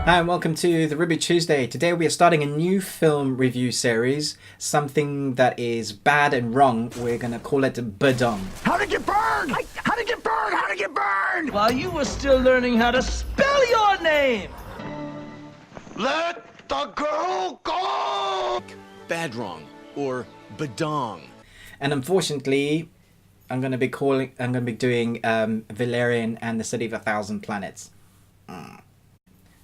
Hi and welcome to the Ruby Tuesday. Today we are starting a new film review series, something that is bad and wrong. We're going to call it Badong. How to get burned! How to get burned! How to get burned! While you were still learning how to spell your name! Let the girl go! Bad wrong or badong. And unfortunately, I'm going to be doing Valerian and the City of a Thousand Planets.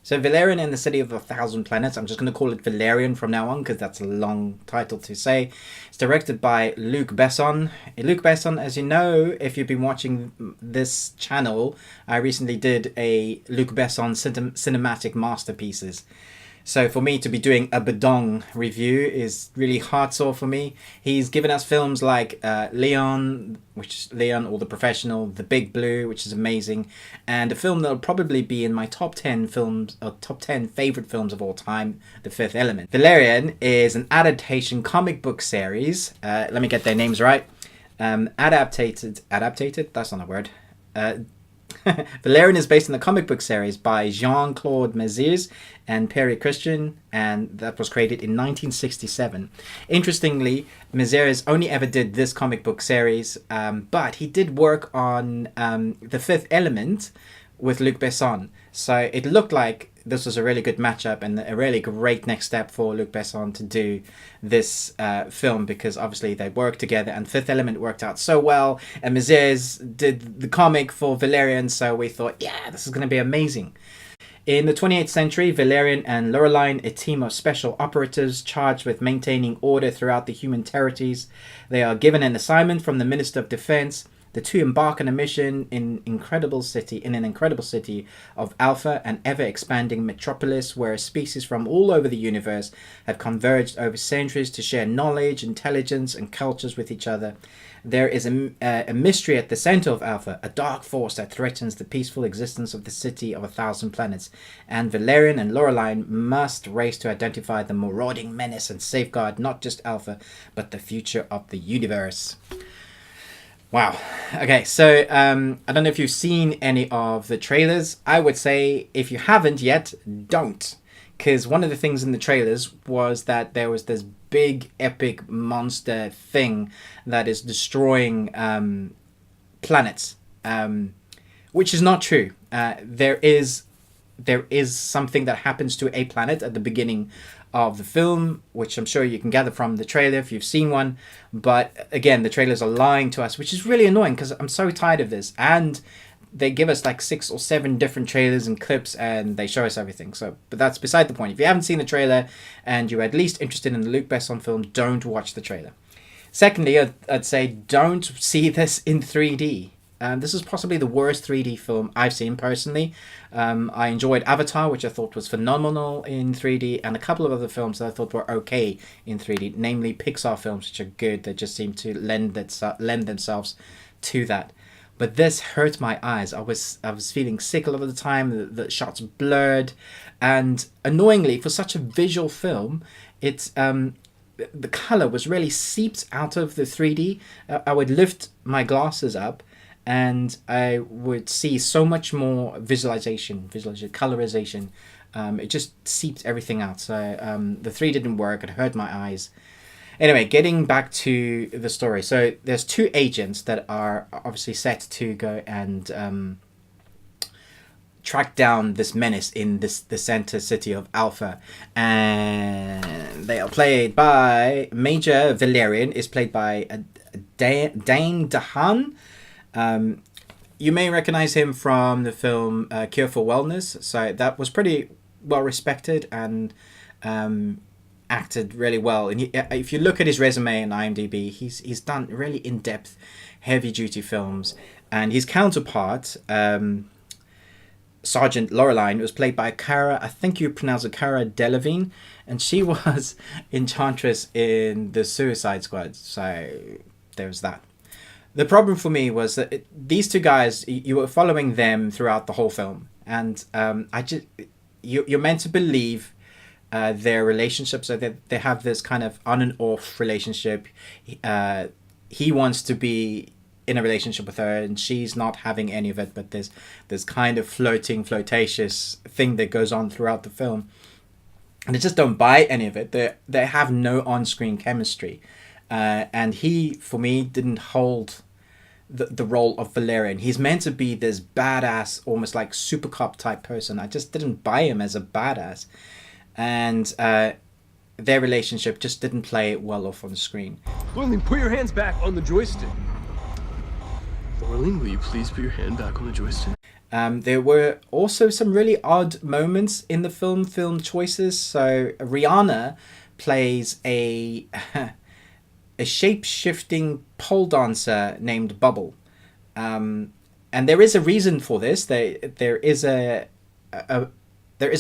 So Valerian and the City of a Thousand Planets, I'm just going to call it Valerian from now on because that's a long title to say. It's directed by Luc Besson. Luc Besson, as you know, if you've been watching this channel, I recently did a Luc Besson cinematic masterpieces. So for me to be doing a Badong review is really hard sore for me. He's given us films like Leon, which is Leon or The Professional, The Big Blue, which is amazing, and a film that'll probably be in my top 10 films or top 10 favorite films of all time, The Fifth Element. Valerian is an adaptation comic book series. Let me get their names right. Adapted. That's not a word. Valerian is based on the comic book series by Jean-Claude Mézières and Perry Christian, and that was created in 1967. Interestingly, Mézières only ever did this comic book series, but he did work on The Fifth Element with Luc Besson. So it looked like this was a really good matchup and a really great next step for Luc Besson to do this film, because obviously they worked together and Fifth Element worked out so well, and Mézières did the comic for Valerian, so we thought, yeah, this is going to be amazing. In the 28th century, Valerian and Laureline, a team of special operatives charged with maintaining order throughout the human territories, they are given an assignment from the Minister of Defense. The two embark on a mission in an incredible city of Alpha, an ever-expanding metropolis where species from all over the universe have converged over centuries to share knowledge, intelligence, and cultures with each other. There is a mystery at the center of Alpha, a dark force that threatens the peaceful existence of the City of a Thousand Planets, and Valerian and Laureline must race to identify the marauding menace and safeguard not just Alpha, but the future of the universe. Wow. Okay, so I don't know if you've seen any of the trailers. I would say if you haven't yet, don't. Because one of the things in the trailers was that there was this big epic monster thing that is destroying planets, which is not true. There is something that happens to a planet at the beginning of the film, which I'm sure you can gather from the trailer if you've seen one. But again, the trailers are lying to us, which is really annoying because I'm so tired of this. And they give us like 6 or 7 different trailers and clips and they show us everything. But that's beside the point. If you haven't seen the trailer and you're at least interested in the Luc Besson film, don't watch the trailer. Secondly, I'd say don't see this in 3D. This is possibly the worst 3D film I've seen personally. I enjoyed Avatar, which I thought was phenomenal in 3D, and a couple of other films that I thought were okay in 3D, namely Pixar films, which are good. They just seem to lend themselves to that. But this hurt my eyes. I was feeling sick a lot of the time. The shots blurred, and annoyingly, for such a visual film, it's the color was really seeped out of the 3D. I would lift my glasses up, and I would see so much more visualization, colorization. It just seeped everything out. So the 3 didn't work. It hurt my eyes. Anyway, getting back to the story. So there's 2 agents that are obviously set to go and track down this menace in the center city of Alpha. And they are played by Major Valerian, is played by Dane DeHaan. You may recognize him from the film Cure for Wellness. So that was pretty well respected and acted really well. And if you look at his resume on IMDb, he's done really in-depth, heavy-duty films. And his counterpart, Sergeant Laureline, was played by Cara, I think you pronounce it Cara Delevingne, and she was Enchantress in The Suicide Squad. So there's that. The problem for me was that these 2 guys, you were following them throughout the whole film, and you're meant to believe their relationship, so that they have this kind of on and off relationship. He wants to be in a relationship with her, and she's not having any of it, but there's this kind of flirtatious thing that goes on throughout the film, and I just don't buy any of it. They have no on-screen chemistry, and he, for me, didn't hold the role of Valerian. He's meant to be this badass, almost like super cop type person. I just didn't buy him as a badass, and their relationship just didn't play well off on the screen. Thorlin, put your hands back on the joystick. Thorlin, will you please put your hand back on the joystick? There were also some really odd moments in the film choices. So Rihanna plays a shape-shifting pole dancer named Bubble. And there is a reason for this. There is a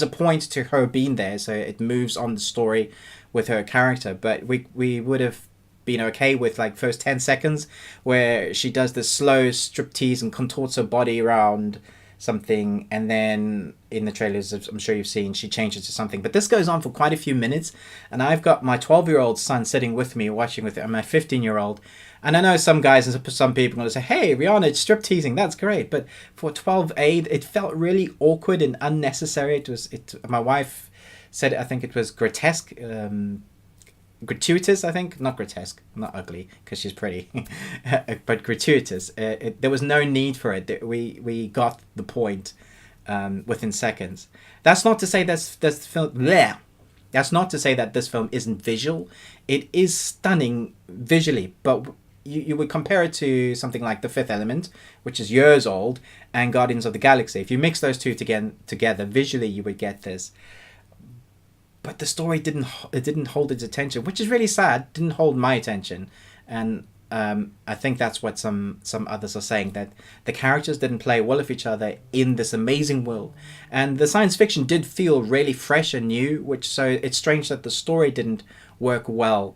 point to her being there, so it moves on the story with her character. But we would have been okay with like first 10 seconds where she does this slow striptease and contorts her body around something, and then in the trailers I'm sure you've seen, she changes to something. But this goes on for quite a few minutes, and I've got my 12-year-old son sitting with me watching with it, and my 15-year-old, and I know some guys and some people are going to say, hey Rihanna, it's strip teasing, that's great, but for 12A it felt really awkward and unnecessary. My wife said I think it was grotesque, gratuitous, I think, not grotesque, not ugly because she's pretty, but gratuitous. There was no need for it. We got the point within seconds. That's not to say that's film. Bleh. That's not to say that this film isn't visual. It is stunning visually, but you would compare it to something like The Fifth Element, which is years old, and Guardians of the Galaxy. If you mix those two together visually, you would get this. But the story didn't hold its attention, which is really sad. Didn't hold my attention, and I think that's what some others are saying, that the characters didn't play well with each other in this amazing world, and the science fiction did feel really fresh and new. So it's strange that the story didn't work well,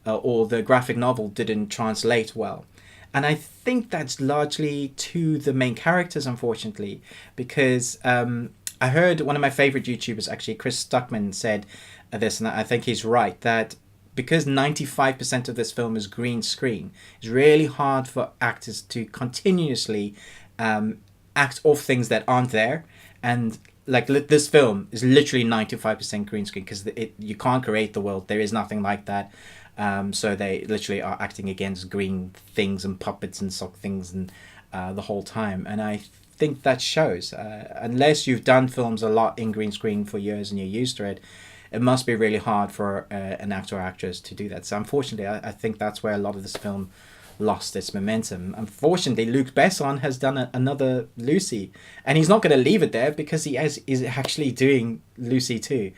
or the graphic novel didn't translate well. And I think that's largely to the main characters, unfortunately, because I heard one of my favorite YouTubers, actually, Chris Stuckman, said this, and I think he's right, that because 95% of this film is green screen, it's really hard for actors to continuously act off things that aren't there. And like this film is literally 95% green screen, because you can't create the world. There is nothing like that. So they literally are acting against green things and puppets and sock things and the whole time. And I think that shows. Unless you've done films a lot in green screen for years and you're used to it, it must be really hard for an actor or actress to do that. So unfortunately, I think that's where a lot of this film lost its momentum. Unfortunately, Luc Besson has done another Lucy, and he's not going to leave it there, because is actually doing Lucy too.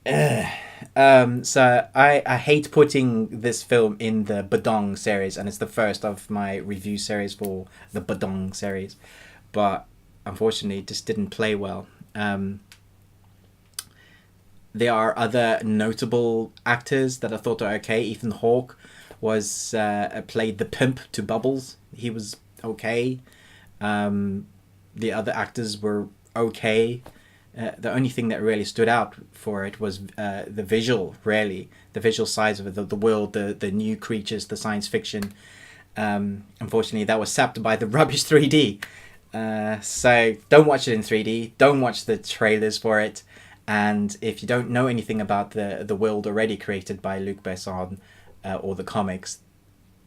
So I hate putting this film in the Badong series, and it's the first of my review series for the Badong series, but unfortunately it just didn't play well. There are other notable actors that I thought are okay. Ethan Hawke was played the pimp to Bubbles. He was okay. The other actors were okay. The only thing that really stood out for it was the visual, really. The visual sides of it, the world, the new creatures, the science fiction. Unfortunately, that was sapped by the rubbish 3D. So don't watch it in 3D. Don't watch the trailers for it. And if you don't know anything about the world already created by Luc Besson or the comics,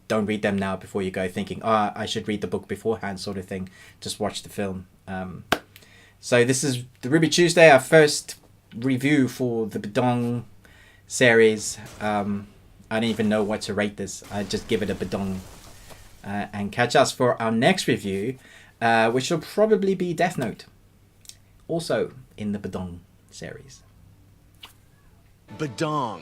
don't read them now before you go thinking, I should read the book beforehand, sort of thing. Just watch the film. So this is the Ruby Tuesday, our first review for the Badong series. I don't even know what to rate this. I just give it a Badong. And catch us for our next review, which will probably be Death Note. Also in the Badong series. Badong.